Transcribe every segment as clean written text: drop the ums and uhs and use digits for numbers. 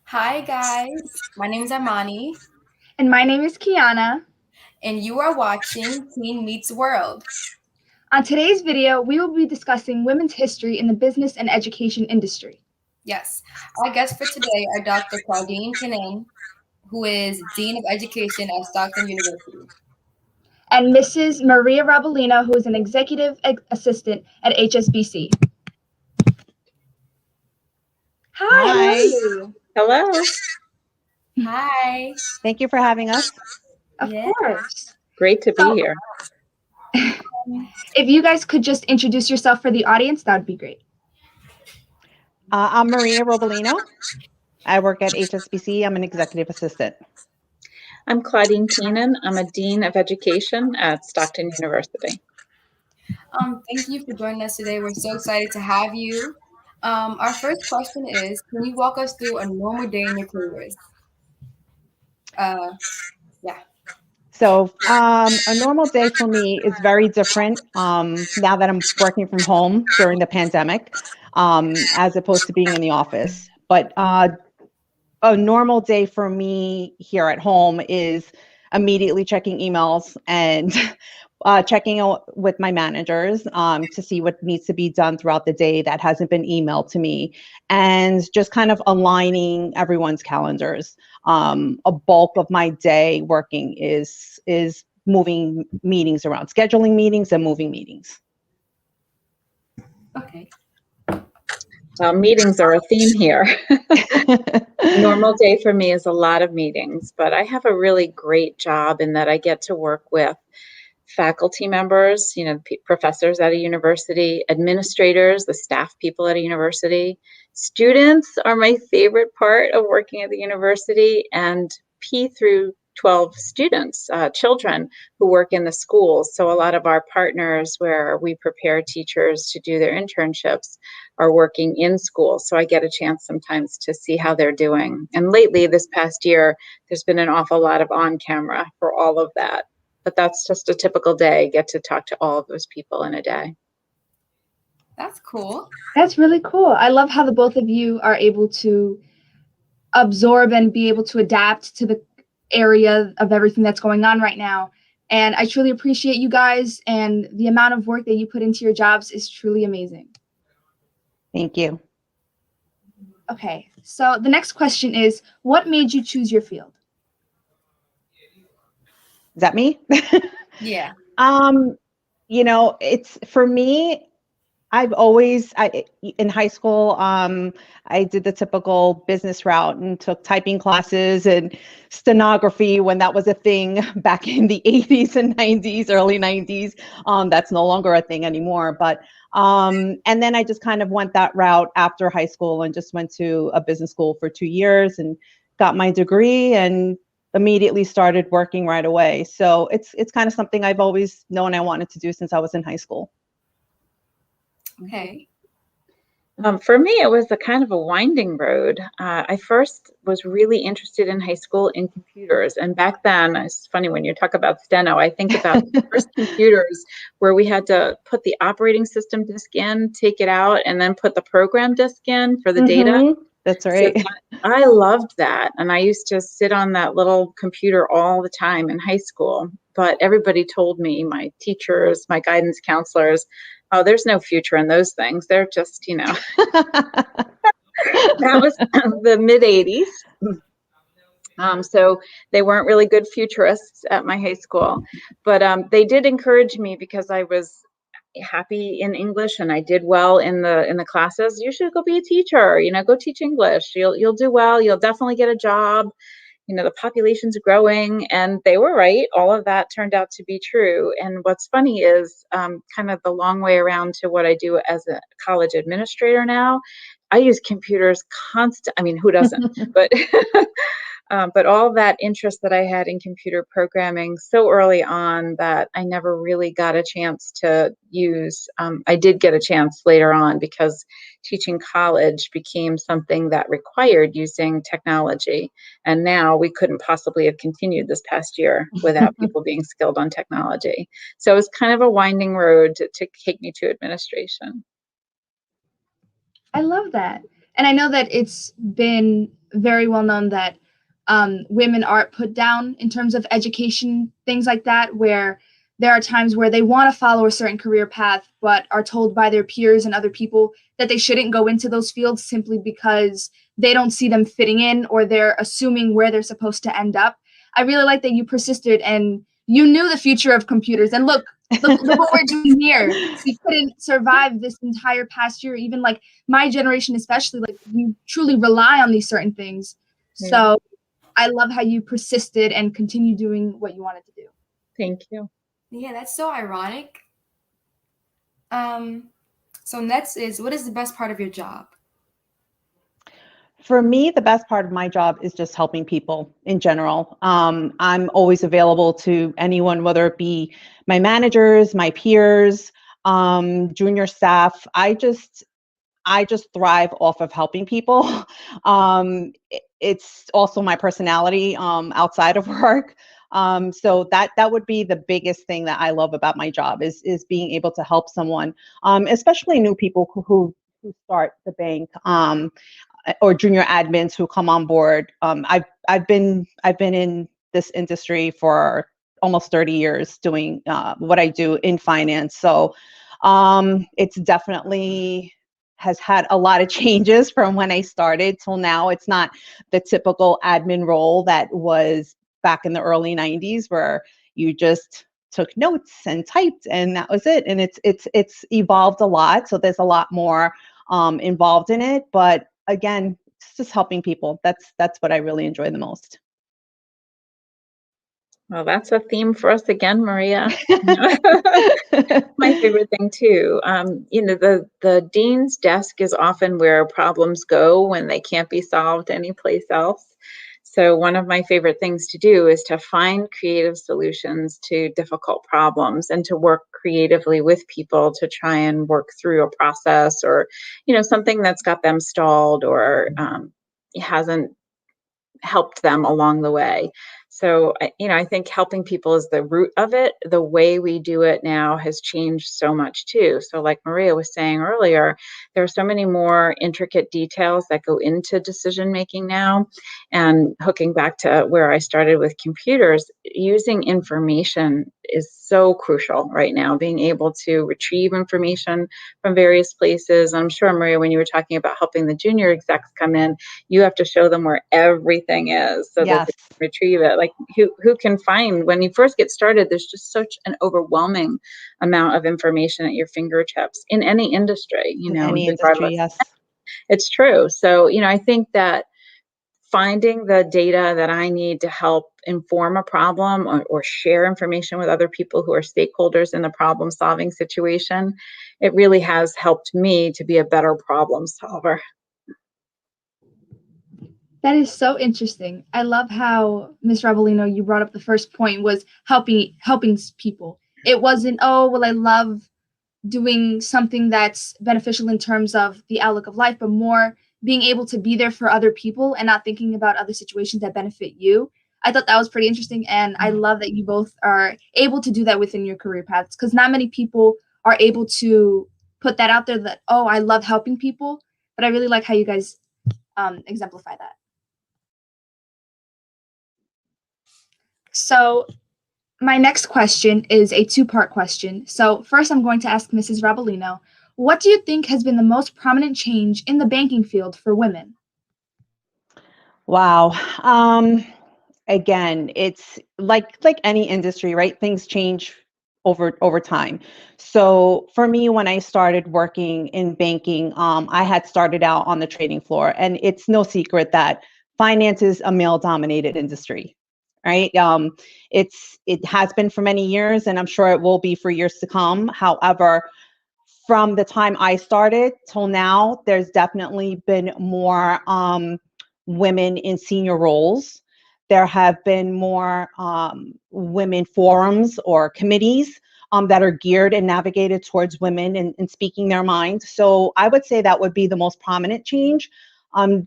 Hi guys, my name is Imanie, And my name is Kiana. and you are watching Teen Meets World. On today's video, we will be discussing women's history in the business and education industry. Yes, our guests for today are Dr. Claudine Keenan, who is Dean of Education at Stockton University. And Mrs. Maria Robalino, who is an executive assistant at HSBC. Hi, how are Hi. you? Hello. Hi. Thank you for having us. Of Yeah. course. Great to be here. If you guys could just introduce yourself for the audience, that would be great. I'm Maria Robalino. I work at HSBC. I'm an executive assistant. I'm Claudine Keenan. I'm a Dean of Education at Stockton University. Thank you for joining us today. We're so excited to have you. Our first question is, can you walk us through a normal day in your careers? Yeah. So a normal day for me is very different now that I'm working from home during the pandemic as opposed to being in the office. But a normal day for me here at home is immediately checking emails and checking out with my managers to see what needs to be done throughout the day that hasn't been emailed to me, and just kind of aligning everyone's calendars. A bulk of my day working is moving meetings around, scheduling meetings and moving meetings. Okay. Meetings are a theme here. Normal day for me is a lot of meetings, but I have a really great job in that I get to work with faculty members, professors at a university, administrators, the staff people at a university. Students are my favorite part of working at the university, and P through 12 students, children who work in the schools. So a lot of our partners where we prepare teachers to do their internships are working in schools. So I get a chance sometimes to see how they're doing. And lately, this past year, there's been an awful lot of on camera for all of that. But that's just a typical day. Get to talk to all of those people in a day. That's cool. That's really cool. I love how the both of you are able to absorb and be able to adapt to the area of everything that's going on right now. And I truly appreciate you guys, and the amount of work that you put into your jobs is truly amazing. Thank you. Okay, so the next question is, what made you choose your field? Is that me? Yeah. It's for me, in high school, I did the typical business route and took typing classes and stenography when that was a thing back in the 80s and 90s, early 90s. That's no longer a thing anymore. But and then I just kind of went that route after high school and just went to a business school for 2 years and got my degree and immediately started working right away. So it's kind of something I've always known I wanted to do since I was in high school. Okay. For me, it was a kind of a winding road. I first was really interested in high school in computers. And back then, it's funny when you talk about steno, I think about the first computers where we had to put the operating system disk in, take it out, and then put the program disk in for the data. That's right. So I loved that. And I used to sit on that little computer all the time in high school. But everybody told me, my teachers, my guidance counselors, oh, there's no future in those things. They're just, that was the mid 80s. So they weren't really good futurists at my high school. But they did encourage me because I was happy in English and I did well in the classes. You should go be a teacher, go teach English. You'll do well. You'll definitely get a job. The population's growing, and they were right. All of that turned out to be true. And what's funny is kind of the long way around to what I do as a college administrator now. I use computers constant. I mean, who doesn't? But all that interest that I had in computer programming so early on that I never really got a chance to use. I did get a chance later on because teaching college became something that required using technology. And now we couldn't possibly have continued this past year without people being skilled on technology. So it was kind of a winding road to take me to administration. I love that. And I know that it's been very well known that women are put down in terms of education, things like that, where there are times where they want to follow a certain career path, but are told by their peers and other people that they shouldn't go into those fields simply because they don't see them fitting in, or they're assuming where they're supposed to end up. I really like that you persisted and you knew the future of computers. And look what we're doing here. We couldn't survive this entire past year. Even like my generation, especially, like we truly rely on these certain things. So I love how you persisted and continue doing what you wanted to do. Thank you. Yeah, that's so ironic. So next is, what is the best part of your job? For me, the best part of my job is just helping people in general. I'm always available to anyone, whether it be my managers, my peers, junior staff. I just thrive off of helping people. It's also my personality outside of work. So that would be the biggest thing that I love about my job is being able to help someone, especially new people who start the bank. Or junior admins who come on board. I've been in this industry for almost 30 years doing what I do in finance. So it's definitely has had a lot of changes from when I started till now. It's not the typical admin role that was back in the early 90s where you just took notes and typed and that was it. And it's evolved a lot. So there's a lot more involved in it. But again, it's just helping people. That's what I really enjoy the most. Well, that's a theme for us again, Maria. My favorite thing too. The dean's desk is often where problems go when they can't be solved anyplace else. So one of my favorite things to do is to find creative solutions to difficult problems and to work creatively with people to try and work through a process or, something that's got them stalled or hasn't helped them along the way. So, I think helping people is the root of it. The way we do it now has changed so much too. So like Maria was saying earlier, there are so many more intricate details that go into decision making now. And hooking back to where I started with computers, using information is so crucial right now, being able to retrieve information from various places. I'm sure, Maria, when you were talking about helping the junior execs come in, you have to show them where everything is so that Yes. they can retrieve it. Like who can find, when you first get started, there's just such an overwhelming amount of information at your fingertips in any industry, In any industry, regardless. yes. It's true. So, I think that finding the data that I need to help inform a problem or share information with other people who are stakeholders in the problem solving situation, it really has helped me to be a better problem solver. That is so interesting. I love how, Ms. Robalino, you brought up the first point was helping people. It wasn't, oh, well, I love doing something that's beneficial in terms of the outlook of life, but more being able to be there for other people and not thinking about other situations that benefit you. I thought that was pretty interesting. And I love that you both are able to do that within your career paths, because not many people are able to put that out there that, oh, I love helping people. But I really like how you guys exemplify that. So my next question is a two-part question. So first, I'm going to ask Mrs. Robalino, what do you think has been the most prominent change in the banking field for women? Wow. Again, it's like any industry, right? Things change over time. So for me, when I started working in banking, I had started out on the trading floor, and it's no secret that finance is a male-dominated industry, right? It has been for many years, and I'm sure it will be for years to come. However, from the time I started till now, there's definitely been more women in senior roles. There have been more women forums or committees that are geared and navigated towards women and speaking their mind. So I would say that would be the most prominent change.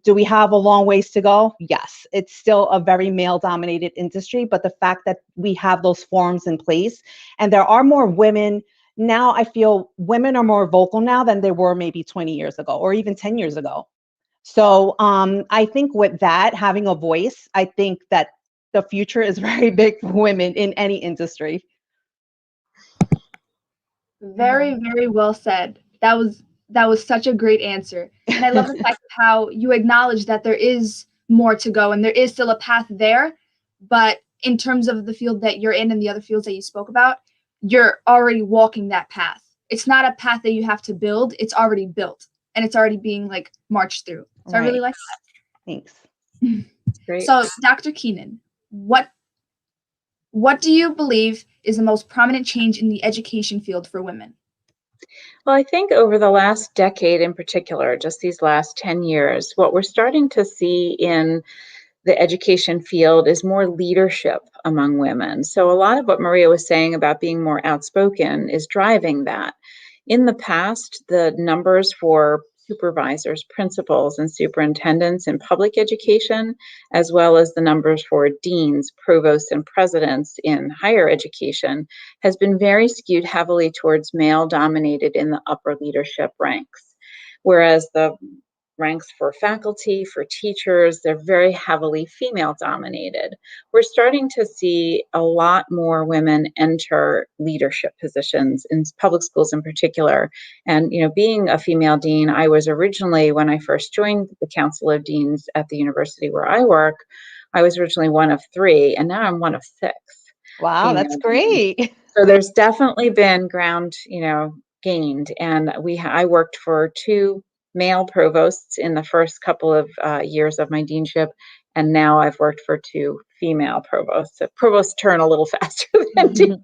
Do we have a long ways to go? Yes, it's still a very male-dominated industry, but the fact that we have those forums in place and there are more women now, I feel women are more vocal now than they were maybe 20 years ago or even 10 years ago. So I think with that, having a voice, I think that the future is very big for women in any industry. Very, very well said. That was such a great answer. And I love the fact of how you acknowledge that there is more to go and there is still a path there, but in terms of the field that you're in and the other fields that you spoke about, you're already walking that path. It's not a path that you have to build, it's already built and it's already being like marched through. So I really Right. like Thanks. that. Great. So, Dr. Keenan, what do you believe is the most prominent change in the education field for women? Well, I think over the last decade in particular, just these last 10 years, what we're starting to see in the education field is more leadership among women. So, a lot of what Maria was saying about being more outspoken is driving that. In the past, the numbers for supervisors, principals, and superintendents in public education, as well as the numbers for deans, provosts, and presidents in higher education, has been very skewed heavily towards male dominated in the upper leadership ranks. Whereas the ranks for faculty, for teachers, they're very heavily female dominated. We're starting to see a lot more women enter leadership positions in public schools in particular. And, being a female dean, I was originally, when I first joined the Council of Deans at the university where I work, I was originally one of 3, and now I'm one of 6 Wow, that's female deans. great. So there's definitely been ground, gained. And I worked for 2 male provosts in the first couple of years of my deanship, and now I've worked for 2 female provosts. So provosts turn a little faster than deans.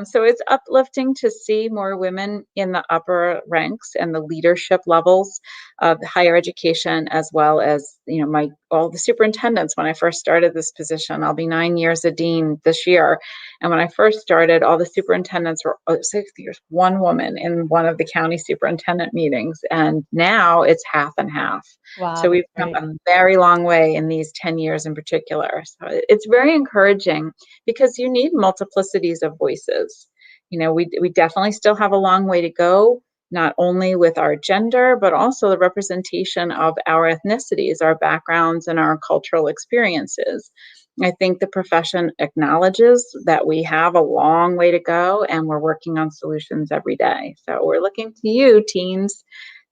So it's uplifting to see more women in the upper ranks and the leadership levels of higher education, as well as all the superintendents. When I first started this position, I'll be 9 years a dean this year, and when I first started, all the superintendents were 6 years, one woman in one of the county superintendent meetings, and now it's half and half. Wow, So we've that's come great. a very long way in these 10 years in particular. So it's very encouraging because you need multiplicities of voices. We definitely still have a long way to go, not only with our gender, but also the representation of our ethnicities, our backgrounds, and our cultural experiences. I think the profession acknowledges that we have a long way to go, and we're working on solutions every day. So we're looking to you, teens,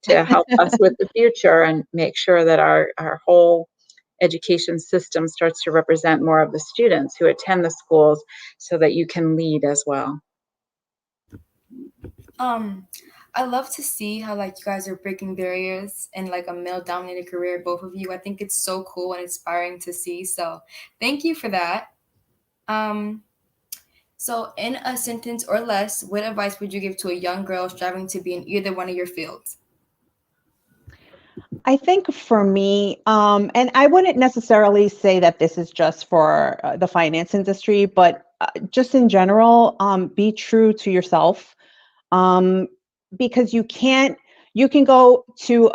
to help us with the future and make sure that our whole education system starts to represent more of the students who attend the schools so that you can lead as well. I love to see how like you guys are breaking barriers in like a male dominated career, both of you. I think it's so cool and inspiring to see. So thank you for that. Um, so in a sentence or less, what advice would you give to a young girl striving to be in either one of your fields? I think for me, and I wouldn't necessarily say that this is just for the finance industry, but just in general, be true to yourself. Um, because you can go to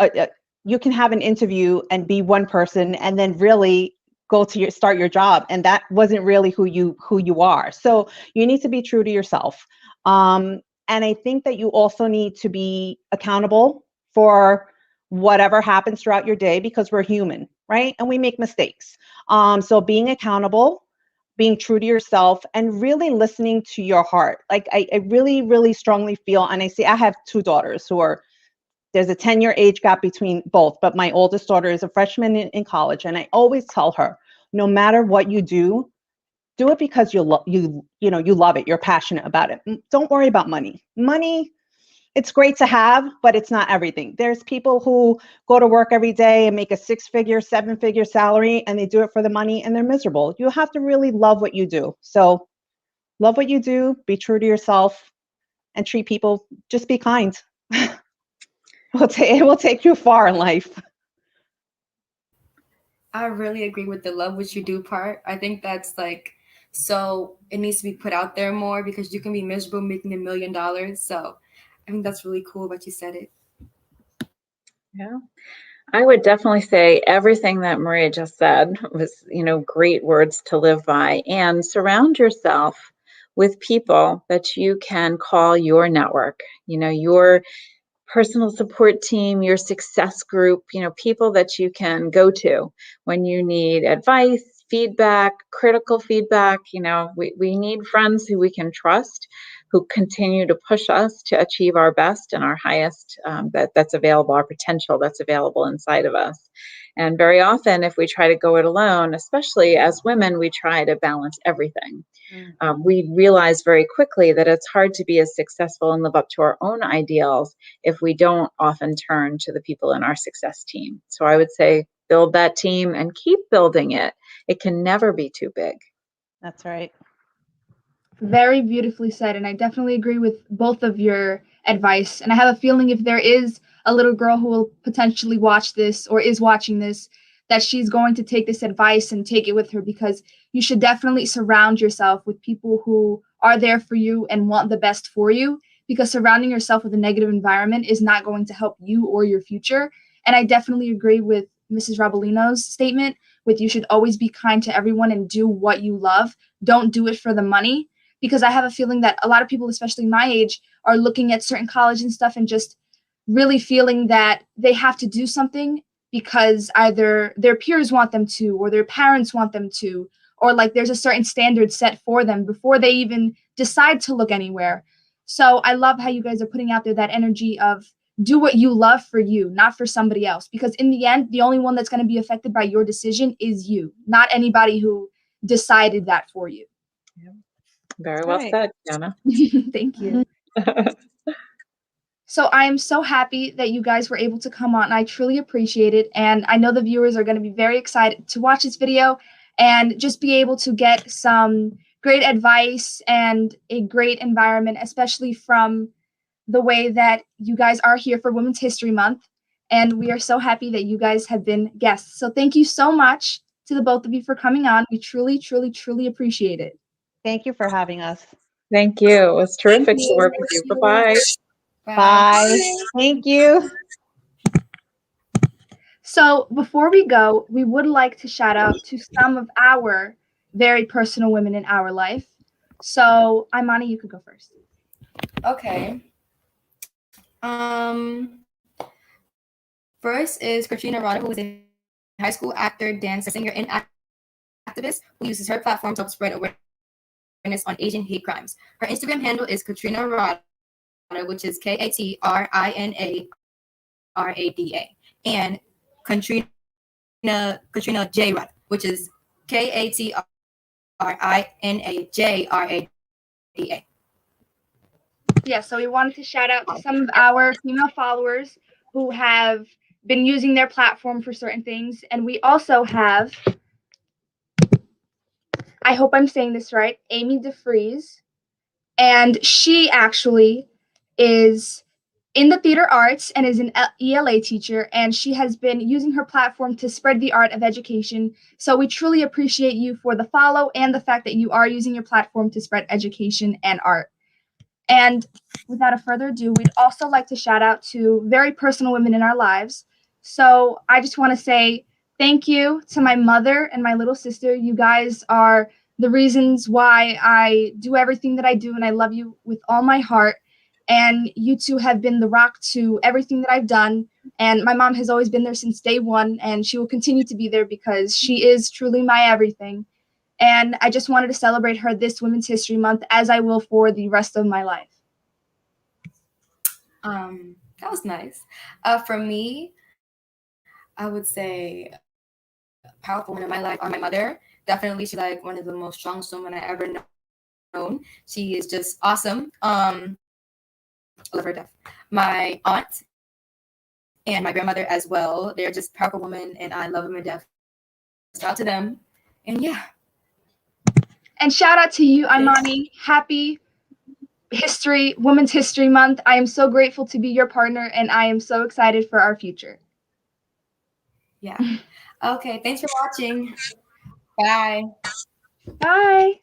you can have an interview and be one person and then really go to start your job, and that wasn't really who you are. So you need to be true to yourself. And I think that you also need to be accountable for whatever happens throughout your day, because we're human, right? And we make mistakes. So being accountable, being true to yourself, and really listening to your heart. Like I really, really strongly feel, and I have 2 daughters there's a 10-year age gap between both, but my oldest daughter is a freshman in college. And I always tell her, no matter what you do it because you love it. You're passionate about it. Don't worry about money. Money, it's great to have, but it's not everything. There's people who go to work every day and make a 6-figure, 7-figure salary, and they do it for the money and they're miserable. You have to really love what you do. So love what you do, be true to yourself, and treat people, just be kind. It will take you far in life. I really agree with the love what you do part. I think that's like, so it needs to be put out there more because you can be miserable making $1 million. So I think that's really cool that you said it. Yeah. I would definitely say everything that Maria just said was, great words to live by, and surround yourself with people that you can call your network, your personal support team, your success group, people that you can go to when you need advice, feedback, critical feedback. We need friends who we can trust, who continue to push us to achieve our best and our highest that's available, our potential that's available inside of us. And very often, if we try to go it alone, especially as women, we try to balance everything. We realize very quickly that it's hard to be as successful and live up to our own ideals if we don't often turn to the people in our success team. So I would say build that team and keep building it. It can never be too big. That's right. Very beautifully said. And I definitely agree with both of your advice. And I have a feeling if there is a little girl who will potentially watch this or is watching this, that she's going to take this advice and take it with her, because you should definitely surround yourself with people who are there for you and want the best for you, because surrounding yourself with a negative environment is not going to help you or your future. And I definitely agree with Mrs. Robalino's statement with you should always be kind to everyone and do what you love. Don't do it for the money, because I have a feeling that a lot of people, especially my age, are looking at certain college and stuff and just really feeling that they have to do something because either their peers want them to or their parents want them to, or like there's a certain standard set for them before they even decide to look anywhere. So I love how you guys are putting out there that energy of do what you love for you, not for somebody else, because in the end, the only one that's going to be affected by your decision is you, not anybody who decided that for you. Very well said, Kiana. Thank you. So I am so happy that you guys were able to come on. I truly appreciate it. And I know the viewers are going to be very excited to watch this video and just be able to get some great advice and a great environment, especially from the way that you guys are here for Women's History Month. And we are so happy that you guys have been guests. So thank you so much to the both of you for coming on. We truly, truly, truly appreciate it. Thank you for having us. Thank you. It was terrific to work with you. Bye-bye. Bye. Thank you. So before we go, we would like to shout out to some of our very personal women in our life. So Imanie, you could go first. Okay. First is Katrina Rada, who is a high school actor, dancer, singer, and activist who uses her platform to help spread awareness on Asian hate crimes. Her Instagram handle is Katrina Rada, which is KatrinaRada, and Katrina J. Rada, which is KatrinaJrada. Yeah, so we wanted to shout out to some of our female followers who have been using their platform for certain things. And we also have, I hope I'm saying this right, Amy DeFries. And she actually is in the theater arts and is an ELA teacher, and she has been using her platform to spread the art of education. So we truly appreciate you for the follow and the fact that you are using your platform to spread education and art. And without a further ado, we'd also like to shout out to very personal women in our lives. So I just want to say thank you to my mother and my little sister. You guys are the reasons why I do everything that I do, and I love you with all my heart. And you two have been the rock to everything that I've done. And my mom has always been there since day one, and she will continue to be there because she is truly my everything. And I just wanted to celebrate her this Women's History Month, as I will for the rest of my life. That was nice. For me, I would say powerful women in my life are my mother. Definitely, she's like one of the most strongest women I ever known. She is just awesome. I love her to death. My aunt and my grandmother as well. They're just powerful women, and I love them to death. Shout out to them. And yeah. And shout out to you, Imanie. Happy Women's History Month. I am so grateful to be your partner, and I am so excited for our future. Yeah. Okay. Thanks for watching. Bye. Bye.